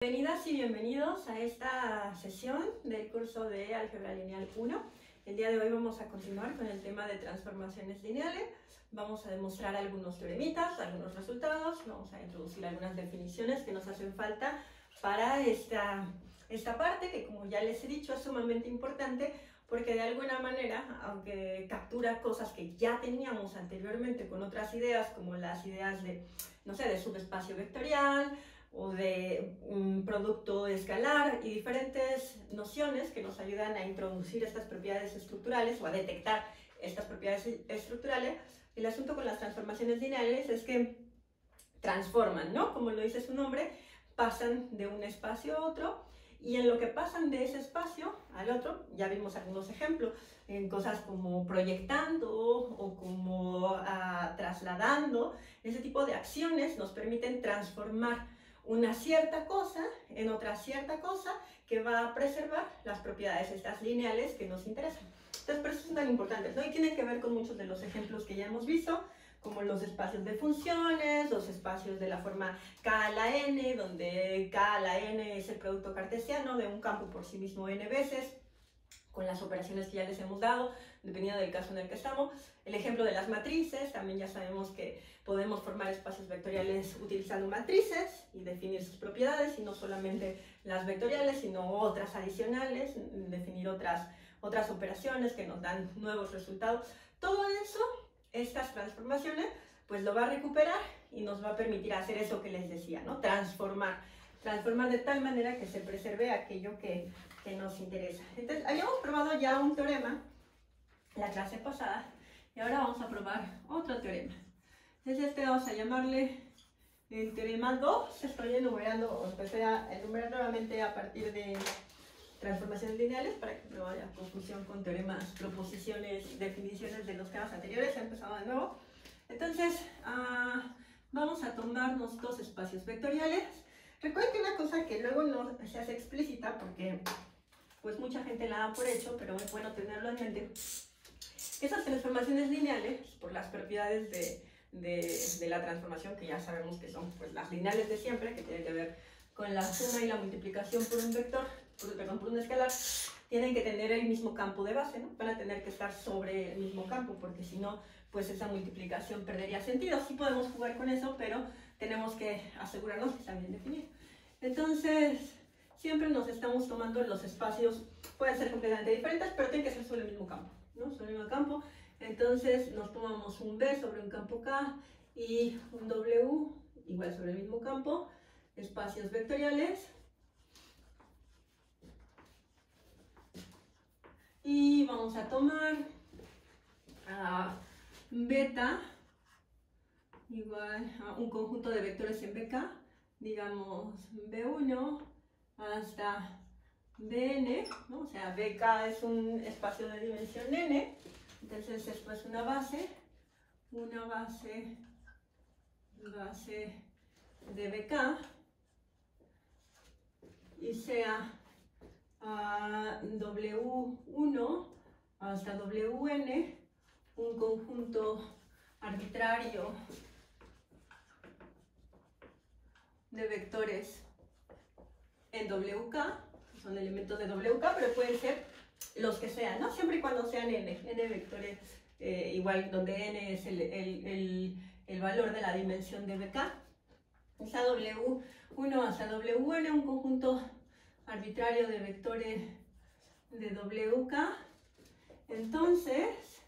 Bienvenidas y bienvenidos a esta sesión del curso de Álgebra Lineal 1. El día de hoy vamos a continuar con el tema de transformaciones lineales. Vamos a demostrar algunos teoremitas, algunos resultados, vamos a introducir algunas definiciones que nos hacen falta para esta parte, que como ya les he dicho es sumamente importante porque de alguna manera, aunque captura cosas que ya teníamos anteriormente con otras ideas, como las ideas de, no sé, de subespacio vectorial, o de un producto escalar y diferentes nociones que nos ayudan a introducir estas propiedades estructurales o a detectar estas propiedades estructurales. El asunto con las transformaciones lineales es que transforman, ¿no? Como lo dice su nombre, pasan de un espacio a otro, y en lo que pasan de ese espacio al otro, ya vimos algunos ejemplos, en cosas como proyectando o como trasladando. Ese tipo de acciones nos permiten transformar una cierta cosa en otra cierta cosa que va a preservar las propiedades estas lineales que nos interesan. Entonces, por eso son tan importantes, ¿no? Y tienen que ver con muchos de los ejemplos que ya hemos visto, como los espacios de funciones, los espacios de la forma K a la n, donde K a la n es el producto cartesiano de un campo por sí mismo n veces, con las operaciones que ya les hemos dado, dependiendo del caso en el que estamos. El ejemplo de las matrices, también ya sabemos que podemos formar espacios vectoriales utilizando matrices y definir sus propiedades, y no solamente las vectoriales, sino otras adicionales, definir otras operaciones que nos dan nuevos resultados. Todo eso, estas transformaciones, pues lo va a recuperar y nos va a permitir hacer eso que les decía, ¿no? Transformar de tal manera que se preserve aquello que nos interesa. Entonces, habíamos probado ya un teorema la clase pasada y ahora vamos a probar otro teorema. Entonces, vamos a llamarle el teorema 2. Estoy enumerando, o empecé a enumerar nuevamente a partir de transformaciones lineales para que no haya confusión con teoremas, proposiciones, definiciones de los temas anteriores. He empezado de nuevo. Entonces, vamos a tomarnos dos espacios vectoriales. Recuerden que una cosa que luego no se hace explícita, porque pues mucha gente la da por hecho, pero es bueno tenerlo en mente. Esas transformaciones lineales, por las propiedades de la transformación, que ya sabemos que son pues las lineales de siempre, que tienen que ver con la suma y la multiplicación por un vector, por un escalar, tienen que tener el mismo campo de base, ¿no? Van a tener que estar sobre el mismo campo, porque si no, pues esa multiplicación perdería sentido. Sí podemos jugar con eso, pero tenemos que asegurarnos que está bien definido. Entonces, siempre nos estamos tomando los espacios, pueden ser completamente diferentes, pero tienen que ser sobre el mismo campo, ¿no? Sobre el mismo campo. Entonces, nos tomamos un B sobre un campo K y un W igual sobre el mismo campo, espacios vectoriales. Y vamos a tomar beta igual a un conjunto de vectores en BK, digamos B1 hasta Bn, ¿no? O sea, BK es un espacio de dimensión n, entonces esto es una base de BK, y sea W1 hasta Wn, un conjunto arbitrario de vectores en WK, son elementos de WK, pero pueden ser los que sean, ¿no? Siempre y cuando sean n vectores, igual donde n es el valor de la dimensión de BK. Esa W1 hasta Wn, un conjunto arbitrario de vectores de WK. Entonces,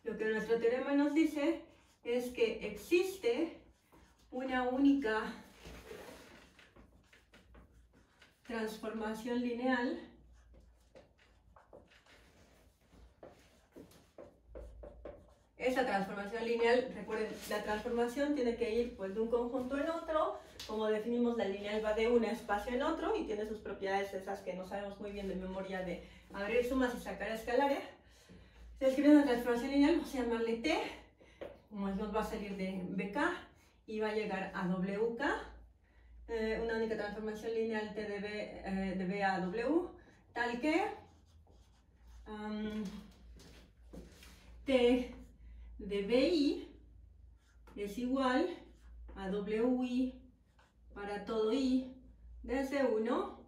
lo que nuestro teorema nos dice es que existe una única transformación lineal Esa transformación lineal, recuerden, la transformación tiene que ir pues, de un conjunto en otro. Como definimos, la lineal va de un espacio en otro y tiene sus propiedades esas que no sabemos muy bien de memoria, de abrir sumas y sacar escalares. Si escribimos una transformación lineal, vamos a llamarle T, como nos va a salir de BK y va a llegar a WK. Una única transformación lineal T de B a W, tal que T de BI es igual a WI para todo I desde 1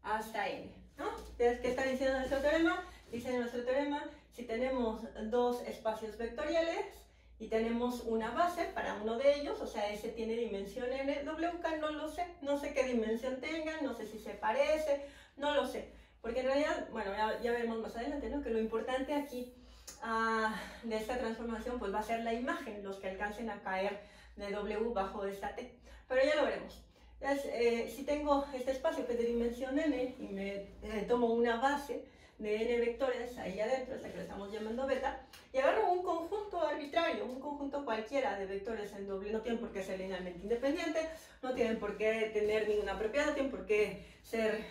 hasta n, ¿no? Entonces, ¿qué está diciendo nuestro teorema? Dice nuestro teorema, si tenemos dos espacios vectoriales y tenemos una base para uno de ellos, o sea, ese tiene dimensión n, WK no lo sé, no sé qué dimensión tenga, no sé si se parece, no lo sé, porque en realidad, bueno, ya veremos más adelante, ¿no? Que lo importante aquí de esta transformación pues va a ser la imagen, los que alcancen a caer de W bajo esta T, pero ya lo veremos. Entonces, si tengo este espacio que es de dimensión n y me tomo una base de n vectores ahí adentro, esta que le estamos llamando beta, y agarro un conjunto arbitrario, un conjunto cualquiera de vectores en doble, no tienen por qué ser linealmente independientes, no tienen por qué tener ninguna propiedad, no tienen por qué ser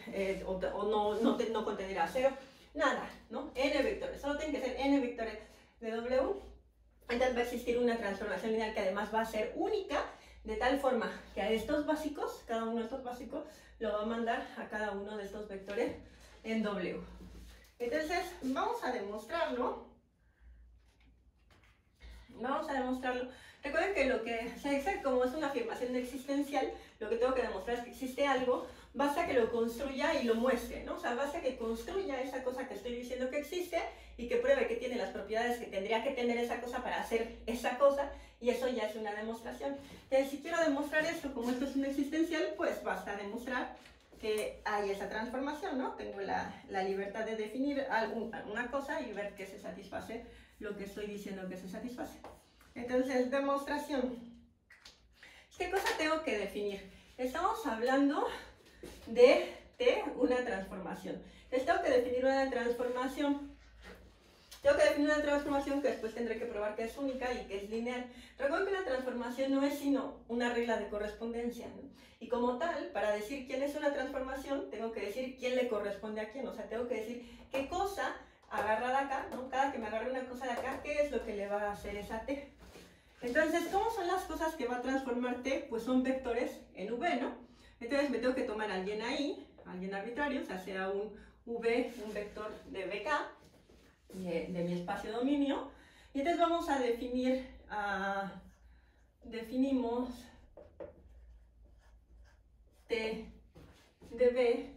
no contener a cero, nada, ¿no? N vectores, solo tienen que ser n vectores de W. Entonces va a existir una transformación lineal que además va a ser única, de tal forma que a estos básicos, cada uno de estos básicos, lo va a mandar a cada uno de estos vectores en W. Entonces, vamos a demostrarlo. Vamos a demostrarlo. Recuerden que lo que se dice, como es una afirmación existencial, lo que tengo que demostrar es que existe algo, basta que lo construya y lo muestre, ¿no? O sea, basta que construya esa cosa que estoy diciendo que existe y que pruebe que tiene las propiedades que tendría que tener esa cosa para hacer esa cosa, y eso ya es una demostración. Entonces, si quiero demostrar esto, como esto es un existencial, pues basta demostrar que hay esa transformación, ¿no? Tengo la libertad de definir una cosa y ver que se satisface lo que estoy diciendo que se satisface. Entonces, demostración. ¿Qué cosa tengo que definir? Estamos hablando de una transformación. Entonces, tengo que definir una transformación. Tengo que definir una transformación que después tendré que probar que es única y que es lineal. Recuerden que una transformación no es sino una regla de correspondencia, ¿no? Y como tal, para decir quién es una transformación, tengo que decir quién le corresponde a quién. O sea, tengo que decir qué cosa agarrada acá, ¿no? Cada que me agarre una cosa de acá, ¿qué es lo que le va a hacer esa T? Entonces, ¿cómo son las cosas que va a transformar T? Pues son vectores en V, ¿no? Entonces me tengo que tomar a alguien ahí, alguien arbitrario, o sea un V, un vector de BK, de mi espacio dominio, y entonces vamos a definir, definimos T de B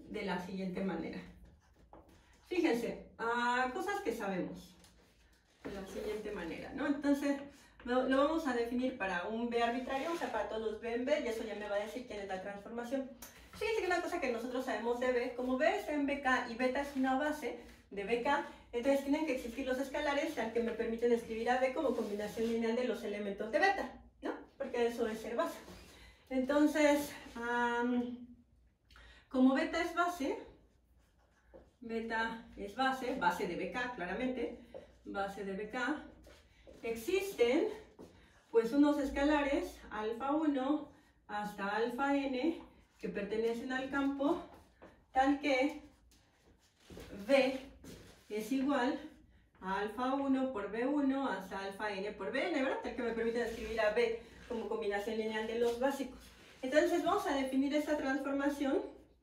de la siguiente manera. Fíjense, cosas que sabemos de la siguiente manera, ¿no? Entonces lo vamos a definir para un B arbitrario, o sea, para todos los B en B, y eso ya me va a decir quién es la transformación. Fíjense que una cosa que nosotros sabemos de B, como B está en BK y beta es una base de BK, entonces tienen que existir los escalares que me permiten escribir a B como combinación lineal de los elementos de beta, ¿no? Porque eso es ser base. Entonces, como beta es base de BK, claramente, base de BK, existen pues unos escalares alfa 1 hasta alfa n que pertenecen al campo tal que B es igual a alfa 1 por B1 hasta alfa n por Bn, ¿verdad? Tal que me permite escribir a B como combinación lineal de los básicos. Entonces vamos a definir esta transformación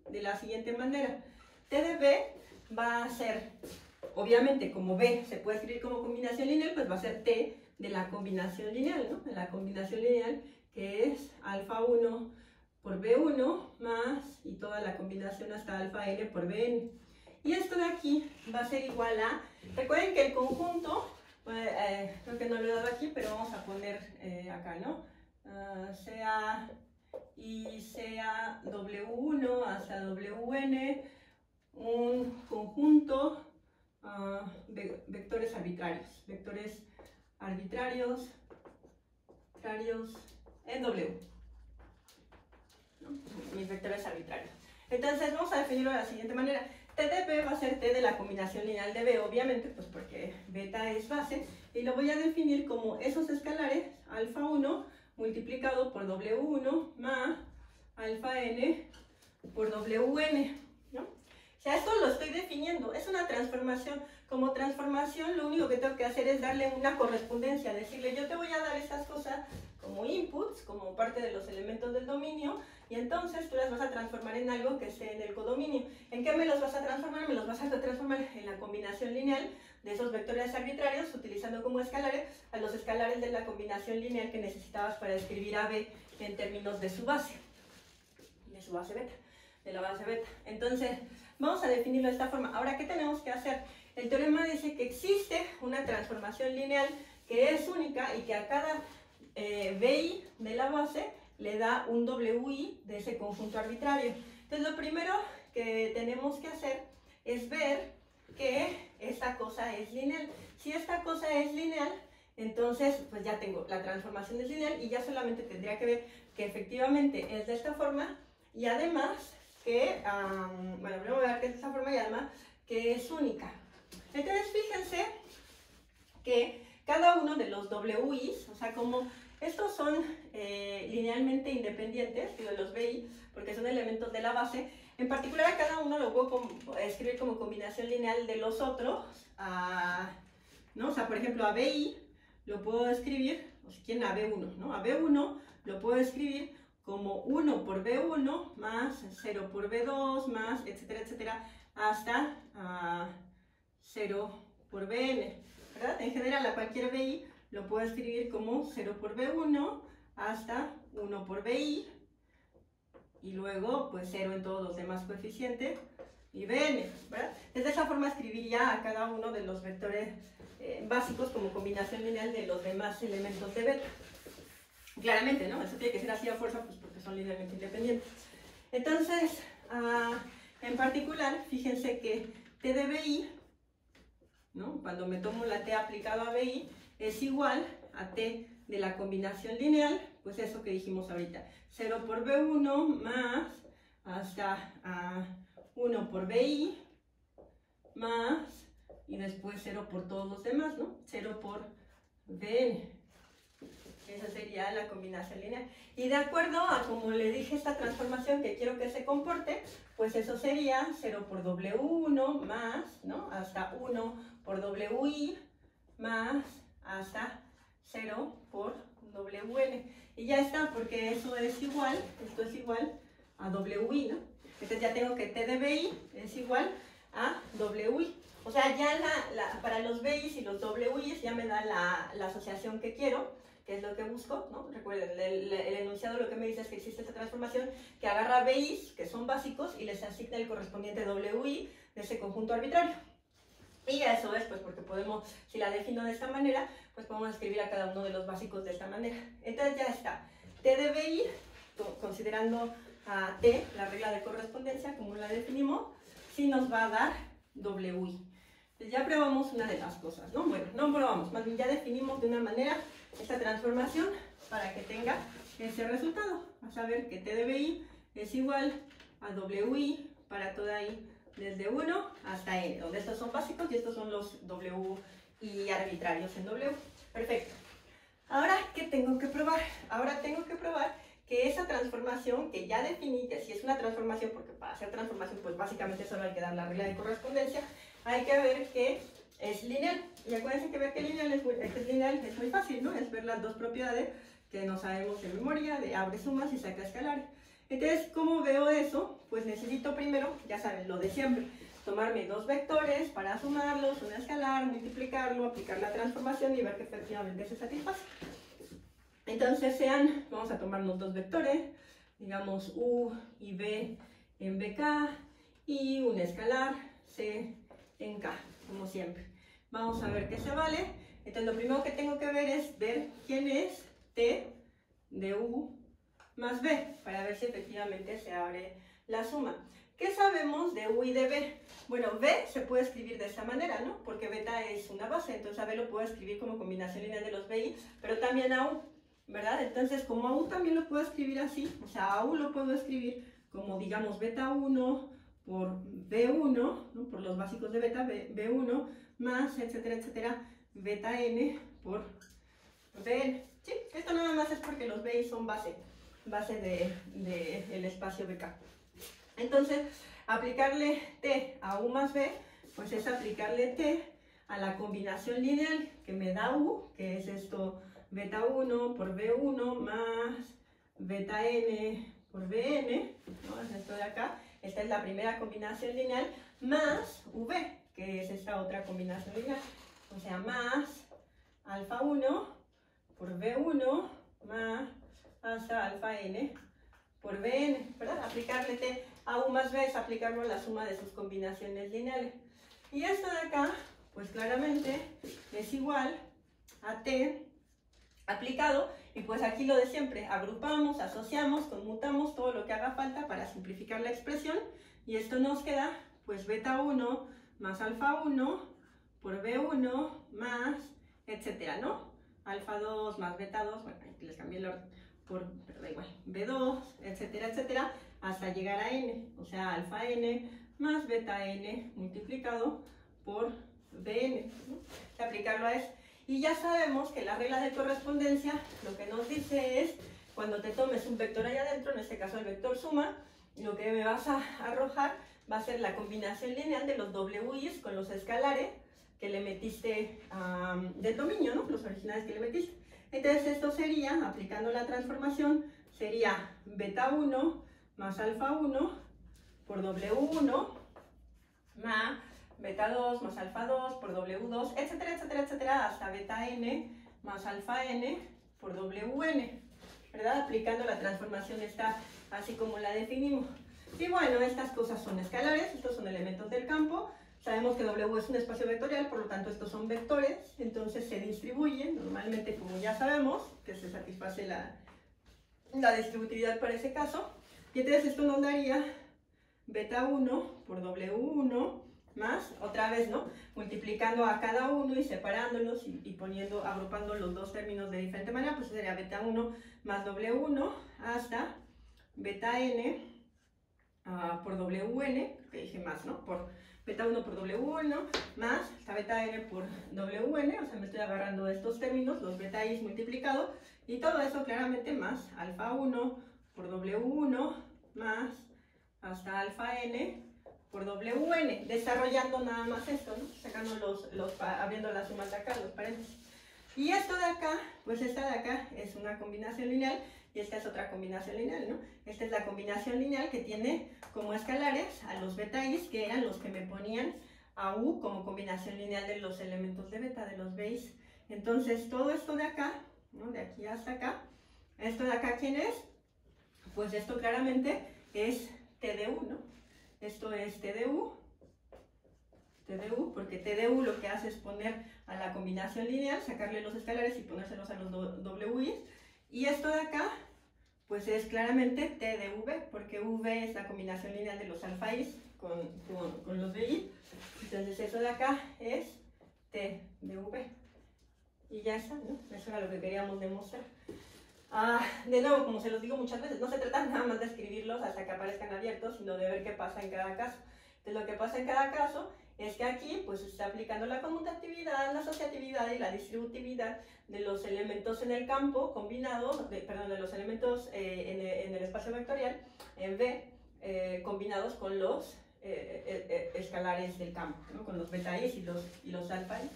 de la siguiente manera. T de B va a ser, obviamente como B se puede escribir como combinación lineal, pues va a ser T de la combinación lineal, ¿no? De la combinación lineal que es alfa 1 por B1 más, y toda la combinación hasta alfa n por Bn. Y esto de aquí va a ser igual a, recuerden que el conjunto, creo que no lo he dado aquí, pero vamos a poner acá, ¿no? Sea W1 hasta Wn, un conjunto de vectores arbitrarios en W, ¿no? Mis vectores arbitrarios. Entonces vamos a definirlo de la siguiente manera. T de B va a ser T de la combinación lineal de B, obviamente, pues porque beta es base, y lo voy a definir como esos escalares, alfa 1 multiplicado por W1 más alfa n por Wn, ¿no? O sea, esto lo estoy definiendo, es una transformación. Como transformación, lo único que tengo que hacer es darle una correspondencia, decirle, yo te voy a dar estas cosas como inputs, como parte de los elementos del dominio, y entonces tú las vas a transformar en algo que esté en el codominio. ¿En qué me los vas a transformar? Me los vas a transformar en la combinación lineal de esos vectores arbitrarios, utilizando como escalares a los escalares de la combinación lineal que necesitabas para escribir a B en términos de su base. su base beta, de la base beta. Entonces, vamos a definirlo de esta forma. Ahora, ¿qué tenemos que hacer? El teorema dice que existe una transformación lineal que es única y que a cada BI de la base le da un WI de ese conjunto arbitrario. Entonces, lo primero que tenemos que hacer es ver que esta cosa es lineal. Si esta cosa es lineal, entonces pues ya tengo la transformación es lineal y ya solamente tendría que ver que efectivamente es de esta forma y además que, bueno, primero voy a ver que es de esta forma y además que es única. Entonces fíjense que cada uno de los WIs, o sea, como estos son linealmente independientes, de los BI, porque son elementos de la base, en particular a cada uno lo puedo escribir como combinación lineal de los otros, ¿no? O sea, por ejemplo, a BI lo puedo escribir, o si quieren a B1, ¿no? A B1 lo puedo escribir como 1 por B1 más 0 por B2 más, etcétera, etcétera, hasta 0 por Bn, ¿verdad? En general, a cualquier BI lo puedo escribir como 0 por B1 hasta 1 por BI y luego pues 0 en todos los demás coeficientes y Bn, ¿verdad? De esa forma escribiría a cada uno de los vectores básicos como combinación lineal de los demás elementos de beta. Claramente, ¿no? Eso tiene que ser así a fuerza, pues porque son linealmente independientes. Entonces, en particular, fíjense que T de BI, ¿no? Cuando me tomo la T aplicado a BI, es igual a T de la combinación lineal, pues eso que dijimos ahorita. 0 por B1 más hasta 1 por BI más y después 0 por todos los demás, ¿no? 0 por Bn. Esa sería la combinación lineal. Y de acuerdo a como le dije esta transformación que quiero que se comporte, pues eso sería 0 por W1 más, ¿no? Hasta 1 por WI más hasta 0 por WN. Y ya está, porque eso es igual, esto es igual a WI, ¿no? Entonces ya tengo que T de BI es igual a WI. O sea, ya para los BIs y los WIs ya me da la asociación que quiero, que es lo que busco, ¿no? Recuerden, el enunciado lo que me dice es que existe esta transformación que agarra BIs, que son básicos, y les asigna el correspondiente WI de ese conjunto arbitrario. Y eso es, pues, porque podemos, si la defino de esta manera, pues podemos escribir a cada uno de los básicos de esta manera. Entonces ya está. T de BI, considerando a T, la regla de correspondencia, como la definimos, sí nos va a dar WI. Entonces ya probamos una de las cosas, ¿no? Bueno, no probamos, más bien ya definimos de una manera esta transformación para que tenga ese resultado. A saber que T de BI es igual a WI para toda I desde 1 hasta N, donde estos son básicos y estos son los WI arbitrarios en W. Perfecto. Ahora, ¿qué tengo que probar? Ahora tengo que probar que esa transformación que ya definí, que si es una transformación, porque para hacer transformación pues básicamente solo hay que dar la regla de correspondencia, hay que ver que es lineal. Y acuérdense que ver que lineal es muy fácil, ¿no? Es ver las dos propiedades que no sabemos de memoria, de abre sumas y saca escalares. Entonces, ¿cómo veo eso? Pues necesito primero, ya saben, lo de siempre, tomarme dos vectores para sumarlos, un escalar, multiplicarlo, aplicar la transformación y ver que efectivamente se satisface. Entonces vamos a tomarnos dos vectores, digamos U y B en BK y un escalar C en K, como siempre. Vamos a ver qué se vale. Entonces lo primero que tengo que ver es ver quién es T de U más B, para ver si efectivamente se abre la suma. ¿Qué sabemos de U y de B? Bueno, B se puede escribir de esta manera, ¿no? Porque beta es una base, entonces a B lo puedo escribir como combinación lineal de los BI, pero también a U, ¿verdad? Entonces, como a U también lo puedo escribir así, o sea, a U lo puedo escribir como, digamos, beta 1 por B1, ¿no? Por los básicos de beta, B1, más, etcétera, etcétera, beta N por Bn. ¿Sí? Esto nada más es porque los BI son base del espacio BK. Entonces, aplicarle T a U más B, pues es aplicarle T a la combinación lineal que me da U, que es esto, beta 1 por B1 más beta N por Bn, ¿no? Es esto de acá. Esta es la primera combinación lineal, más V, que es esta otra combinación lineal. O sea, más alfa 1 por B1 más hasta alfa N por Bn, ¿verdad? Aplicarle T a U más B es aplicarlo a la suma de sus combinaciones lineales. Y esto de acá, pues claramente es igual a T aplicado, y pues aquí lo de siempre, agrupamos, asociamos, conmutamos todo lo que haga falta para simplificar la expresión, y esto nos queda pues beta 1 más alfa 1 por B1 más, etcétera, ¿no? Alfa 2 más beta 2, bueno, aquí les cambié el orden, pero da igual, B2, etcétera, etcétera, hasta llegar a n, o sea, alfa n más beta n multiplicado por Bn, ¿no? Aplicarlo a eso. Y ya sabemos que la regla de correspondencia lo que nos dice es, cuando te tomes un vector allá adentro, en este caso el vector suma, lo que me vas a arrojar va a ser la combinación lineal de los wi's con los escalares que le metiste del dominio, ¿no? Los originales que le metiste. Entonces esto sería, aplicando la transformación, sería beta 1 más alfa 1 por W1 más beta 2 más alfa 2 por W2, etcétera, etcétera, etcétera, hasta beta n más alfa n por Wn, ¿verdad? Aplicando la transformación esta así como la definimos. Y bueno, estas cosas son escalares, estos son elementos del campo. Sabemos que W es un espacio vectorial, por lo tanto estos son vectores, entonces se distribuyen, normalmente como ya sabemos, que se satisface la distributividad para ese caso. Y entonces esto nos daría beta 1 por W1 más, otra vez, ¿no? Multiplicando a cada uno y separándolos y poniendo, agrupando los dos términos de diferente manera, pues sería beta 1 más W1 hasta beta n por Wn, que dije más, ¿no? Por beta 1 por W1 más hasta beta n por Wn, o sea, me estoy agarrando estos términos, los beta i's multiplicado, y todo eso claramente más alfa 1 por W1 más hasta alfa n por Wn, desarrollando nada más esto, ¿no? Sacando abriendo las sumas de acá, los paréntesis. Y esto de acá, pues esta de acá es una combinación lineal y esta es otra combinación lineal, ¿no? Esta es la combinación lineal que tiene como escalares a los beta i's, que eran los que me ponían a U como combinación lineal de los elementos de beta, de los b's. Entonces todo esto de acá, ¿no? De aquí hasta acá, esto de acá, ¿quién es? Pues esto claramente es TDU, ¿no? Esto es TDU, porque TDU lo que hace es poner a la combinación lineal, sacarle los escalares y ponérselos a los WI's. Y esto de acá, pues es claramente TDV, porque V es la combinación lineal de los alfa i's con los BI. Entonces eso de acá es TDV. Y ya está, ¿no? Eso era lo que queríamos demostrar. De nuevo, como se los digo muchas veces, no se trata nada más de escribirlos hasta que aparezcan abiertos, sino de ver qué pasa en cada caso. Entonces lo que pasa en cada caso es que aquí pues se está aplicando la conmutatividad, la asociatividad y la distributividad de los elementos en el campo combinados, de los elementos en el espacio vectorial, en V, combinados con los escalares del campo, ¿no? Con los beta i's y los alfa i's.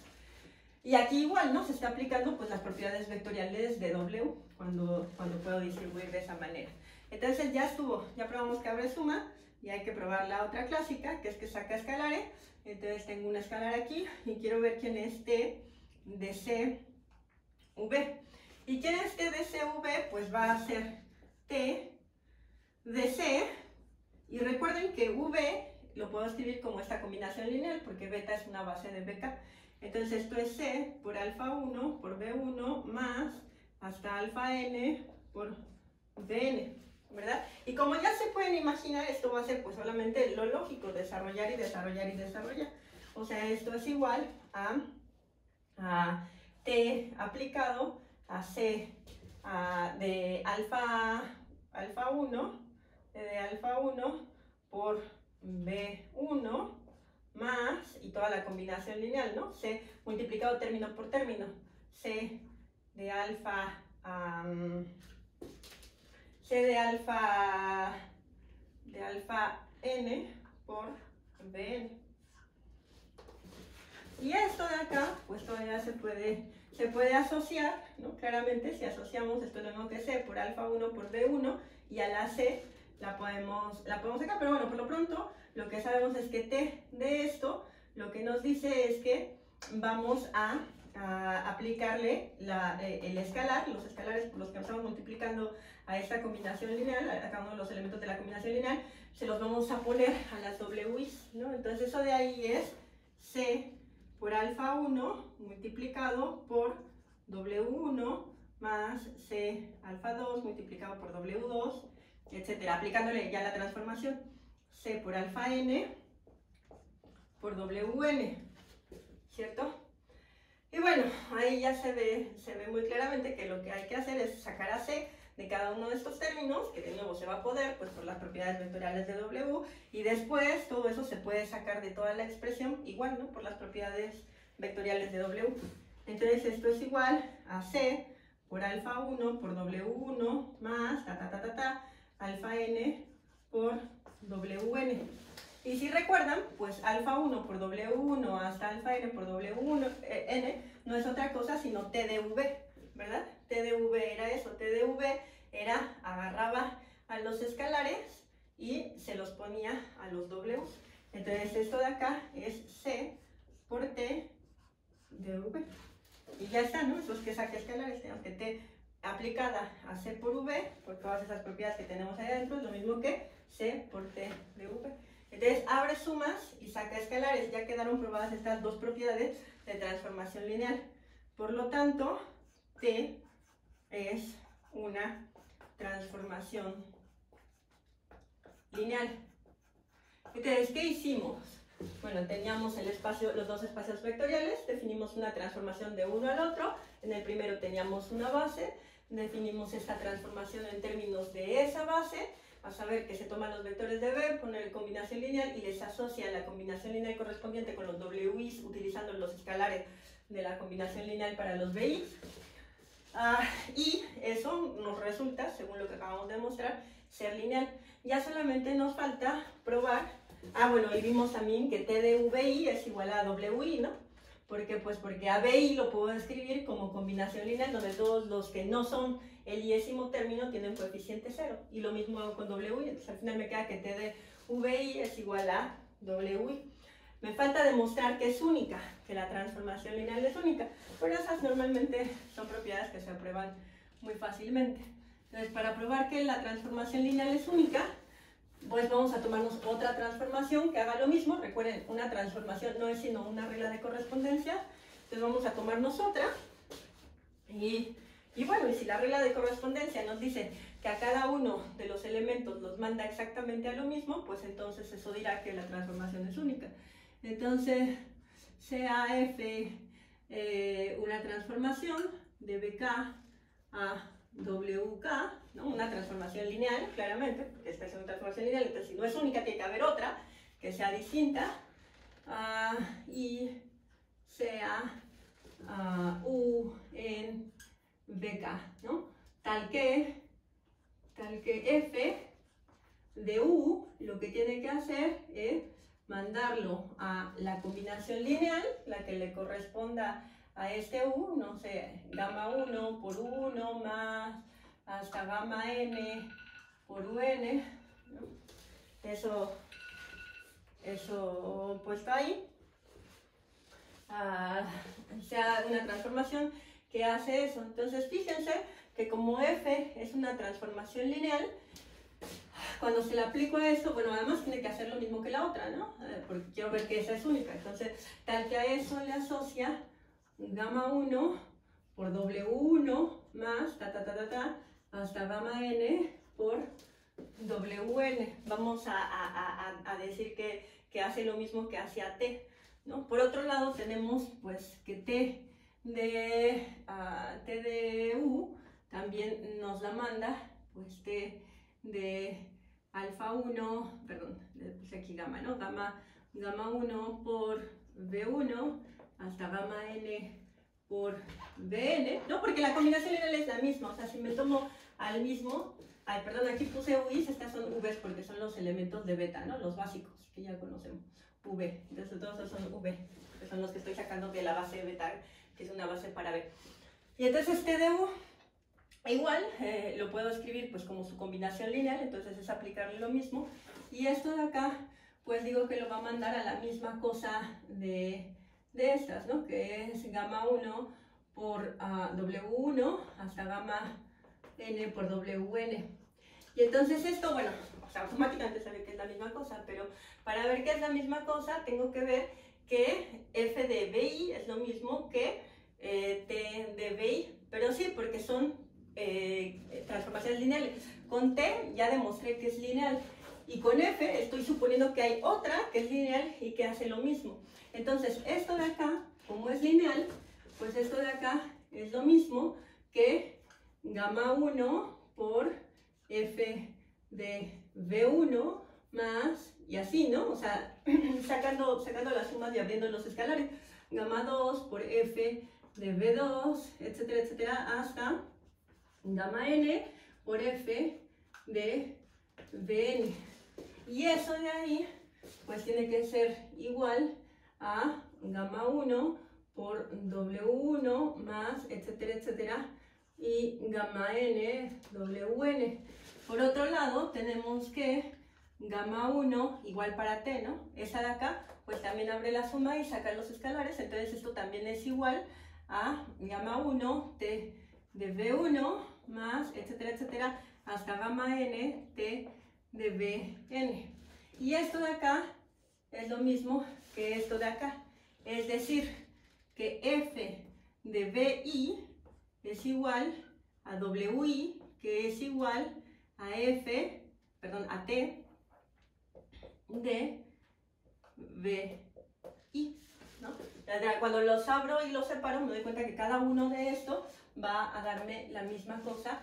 Y aquí igual, ¿no? Se está aplicando pues las propiedades vectoriales de W cuando puedo distribuir de esa manera. Entonces ya estuvo, ya probamos que abre suma y hay que probar la otra clásica, que es que saca escalares. Entonces tengo un escalar aquí y quiero ver quién es T de CV. ¿Y quién es T de CV? Pues va a ser T de C. Y recuerden que V lo puedo escribir como esta combinación lineal porque beta es una base de BK. Entonces esto es C por alfa 1 por B1 más hasta alfa n por Bn, ¿verdad? Y como ya se pueden imaginar, esto va a ser pues solamente lo lógico, desarrollar y desarrollar y desarrollar. O sea, esto es igual a T aplicado a C de alfa 1, de alfa 1 por B1 más, y toda la combinación lineal, ¿no? C multiplicado término por término, C de alfa n por Bn. Y esto de acá, pues todavía se puede asociar, ¿no? Claramente, si asociamos esto es lo mismo que C por alfa 1 por B1, y a la C la podemos sacar, pero bueno, por lo pronto, lo que sabemos es que T de esto, lo que nos dice es que vamos a aplicarle el escalar, los escalares por los que estamos multiplicando a esta combinación lineal, a cada uno de los elementos de la combinación lineal, se los vamos a poner a las WIs, ¿no? Entonces eso de ahí es C por alfa 1 multiplicado por W1 más C alfa 2 multiplicado por W2, etcétera, aplicándole ya la transformación C por alfa n por WN, ¿cierto? Y bueno, ahí ya se ve muy claramente que lo que hay que hacer es sacar a C de cada uno de estos términos, que de nuevo se va a poder, pues por las propiedades vectoriales de W, y después todo eso se puede sacar de toda la expresión, igual, ¿no? Por las propiedades vectoriales de W. Entonces esto es igual a C por alfa 1 por W1 más alfa n por WN. Y si recuerdan, pues alfa 1 por W1 hasta alfa n por W1 n no es otra cosa sino T de V, ¿verdad? T de V era eso, T de V era agarraba a los escalares y se los ponía a los W. Entonces esto de acá es C por T de V. Y ya está, ¿no? Eso es que saque escalares, tenemos que T aplicada a C por V, por todas esas propiedades que tenemos ahí adentro, es lo mismo que C por T de V. Entonces abre sumas y saca escalares, ya quedaron probadas estas dos propiedades de transformación lineal. Por lo tanto, T es una transformación lineal. Entonces, ¿qué hicimos? Bueno, teníamos el espacio, los dos espacios vectoriales, definimos una transformación de uno al otro. En el primero teníamos una base, definimos esta transformación en términos de esa base, a saber que se toman los vectores de B, poner combinación lineal y les asocia la combinación lineal correspondiente con los WIs utilizando los escalares de la combinación lineal para los BIs. Y eso nos resulta, según lo que acabamos de demostrar, ser lineal. Ya solamente nos falta probar, bueno, y vimos también que T de VI es igual a WI, ¿no? ¿Por qué? Pues porque ABI lo puedo escribir como combinación lineal, donde todos los que no son el iésimo término tienen coeficiente 0. Y lo mismo hago con WI, entonces al final me queda que T de VI es igual a WI. Me falta demostrar que es única, que la transformación lineal es única, pero esas normalmente son propiedades que se aprueban muy fácilmente. Entonces, para probar que la transformación lineal es única, pues vamos a tomarnos otra transformación que haga lo mismo. Recuerden, una transformación no es sino una regla de correspondencia. Entonces vamos a tomarnos otra. Y bueno, y si la regla de correspondencia nos dice que a cada uno de los elementos los manda exactamente a lo mismo, pues entonces eso dirá que la transformación es única. Entonces, sea F una transformación de BK a WK, ¿no? Una transformación lineal, claramente, porque esta es una transformación lineal, entonces si no es única tiene que haber otra que sea distinta, y sea U en BK, ¿no? Tal que F de U lo que tiene que hacer es mandarlo a la combinación lineal, la que le corresponda a este U, no sé, gamma 1 por 1 más hasta gamma n por un, ¿no? Eso puesto ahí, sea una transformación que hace eso. Entonces fíjense que como F es una transformación lineal, cuando se le aplico a esto, bueno, además tiene que hacer lo mismo que la otra, ¿no? Porque quiero ver que esa es única. Entonces, tal que a eso le asocia gamma 1 por W1 más hasta gamma n por WN. Vamos a decir que hace lo mismo que hacía T, ¿no? Por otro lado, tenemos pues que T de U también nos la manda, pues T de alfa 1, perdón, le puse aquí gamma, ¿no? Gamma 1 por V1 hasta gamma n por Vn, ¿no? Porque la combinación lineal es la misma, o sea, si me tomo al mismo, perdón, aquí puse U's, estas son V's porque son los elementos de beta, ¿no? Los básicos, que ya conocemos, V, entonces todos esos son V, que son los que estoy sacando de la base beta, que es una base para B. Y entonces T de U, igual, lo puedo escribir pues como su combinación lineal, entonces es aplicarle lo mismo. Y esto de acá, pues digo que lo va a mandar a la misma cosa de de estas, ¿no? Que es gamma 1 por W1 hasta gamma N por WN. Y entonces esto, bueno, o sea, automáticamente sabe que es la misma cosa, pero para ver que es la misma cosa tengo que ver que f de BI es lo mismo que t de BI, pero sí, porque son transformaciones lineales. Con t ya demostré que es lineal, y con f estoy suponiendo que hay otra que es lineal y que hace lo mismo. Entonces, esto de acá, como es lineal, pues esto de acá es lo mismo que gamma 1 por f de V1 más, y así, ¿no? O sea, sacando las sumas y abriendo los escalares. Gamma 2 por f de V2, etcétera, etcétera, hasta gamma n por f de Vn. Y eso de ahí, pues tiene que ser igual a gamma 1 por W1 más, etcétera, etcétera, y gamma n Wn. Por otro lado, tenemos que gamma 1 igual para t, ¿no? Esa de acá, pues también abre la suma y saca los escalares, entonces esto también es igual a gamma 1 t de V1 más, etcétera, etcétera, hasta gamma n t de Vn. Y esto de acá es lo mismo que esto de acá, es decir, que f de Vi es igual a Wi, que es igual a t de Vi, ¿no? Cuando los abro y los separo me doy cuenta que cada uno de estos va a darme la misma cosa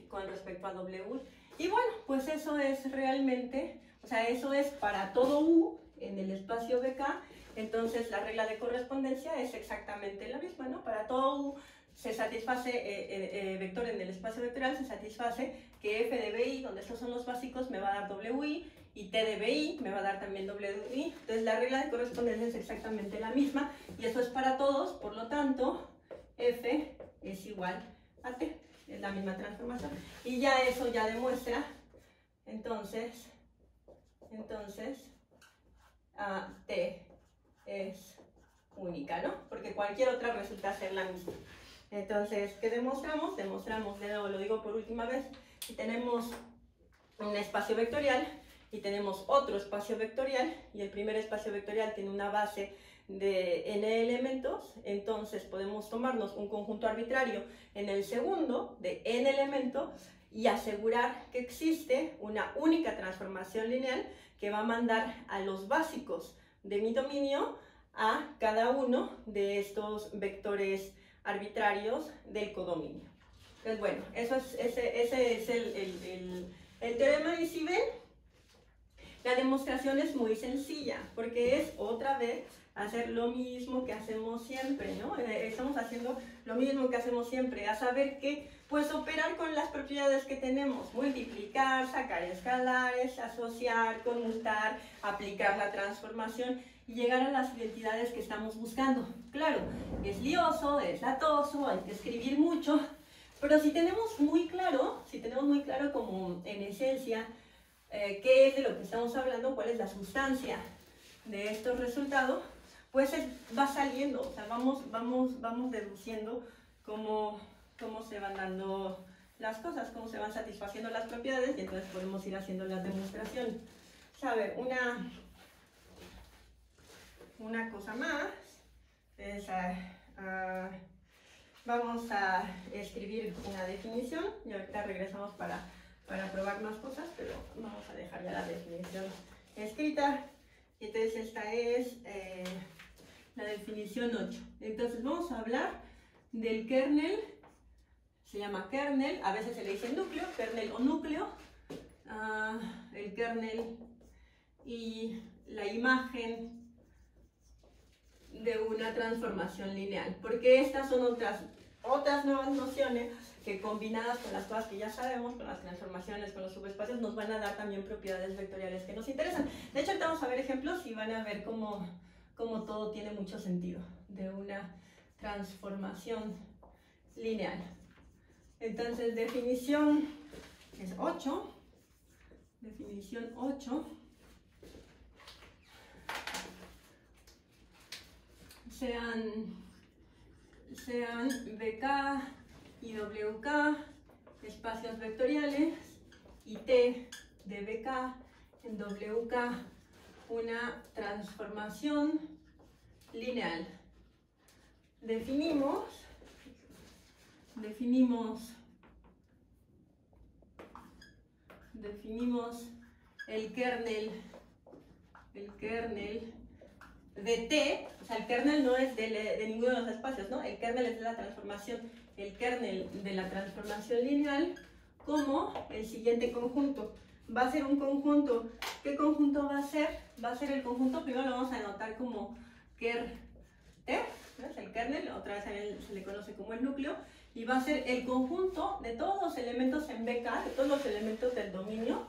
con respecto a W. Y bueno, pues eso es realmente, o sea, eso es para todo U en el espacio BK. Entonces la regla de correspondencia es exactamente la misma, ¿no? Para todo U se satisface, vector en el espacio vectorial, se satisface que f de BI, donde estos son los básicos, me va a dar WI, y t de BI me va a dar también WI. Entonces la regla de correspondencia es exactamente la misma, y eso es para todos, por lo tanto, f es igual a t, es la misma transformación. Y ya eso ya demuestra, entonces t es única, ¿no? Porque cualquier otra resulta ser la misma. Entonces, ¿qué demostramos? Demostramos, de nuevo, lo digo por última vez, que tenemos un espacio vectorial y tenemos otro espacio vectorial, y el primer espacio vectorial tiene una base de n elementos, entonces podemos tomarnos un conjunto arbitrario en el segundo de n elementos y asegurar que existe una única transformación lineal que va a mandar a los básicos de mi dominio a cada uno de estos vectores arbitrarios del codominio. Entonces, bueno, ese es el teorema, y si ven, la demostración es muy sencilla, porque es otra vez hacer lo mismo que hacemos siempre, ¿no? Estamos haciendo lo mismo que hacemos siempre, a saber que, pues, operar con las propiedades que tenemos, multiplicar, sacar escalares, asociar, conmutar, aplicar la transformación y llegar a las identidades que estamos buscando. Claro, es lioso, es latoso, hay que escribir mucho, pero si tenemos muy claro como en esencia qué es de lo que estamos hablando, cuál es la sustancia de estos resultados, pues va saliendo, o sea, vamos deduciendo cómo se van dando las cosas, cómo se van satisfaciendo las propiedades, y entonces podemos ir haciendo las demostraciones. A ver, una cosa más es, vamos a escribir una definición, y ahorita regresamos para probar más cosas, pero vamos a dejar ya la definición escrita. Entonces esta es la definición 8. Entonces vamos a hablar del kernel, se llama kernel, a veces se le dice núcleo, kernel o núcleo, el kernel y la imagen de una transformación lineal, porque estas son otras nuevas nociones que, combinadas con las cosas que ya sabemos, con las transformaciones, con los subespacios, nos van a dar también propiedades vectoriales que nos interesan. De hecho, ahorita vamos a ver ejemplos y van a ver cómo todo tiene mucho sentido de una transformación lineal. Entonces, definición es 8. Definición 8. sean BK y WK espacios vectoriales y T de BK en WK una transformación lineal. Definimos el kernel de T, o sea, el kernel no es de ninguno de los espacios, ¿no? El kernel es de la transformación, el kernel de la transformación lineal como el siguiente conjunto. Va a ser un conjunto. ¿Qué conjunto va a ser? Va a ser el conjunto, primero lo vamos a anotar como ker T, ¿no? Es el kernel, otra vez se le conoce como el núcleo, y va a ser el conjunto de todos los elementos en BK, de todos los elementos del dominio,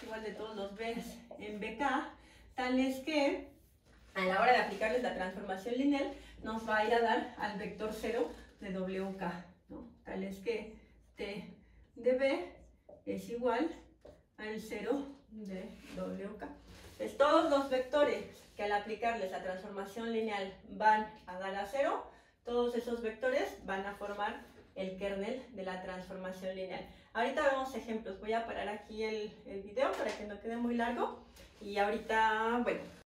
igual de todos los Bs en BK, tales que a la hora de aplicarles la transformación lineal nos va a ir a dar al vector 0 de WK, ¿no? Tales que T de B es igual al 0 de WK. Entonces, todos los vectores que al aplicarles la transformación lineal van a dar a 0, todos esos vectores van a formar el kernel de la transformación lineal. Ahorita vemos ejemplos. Voy a parar aquí el video para que no quede muy largo. Y ahorita, bueno,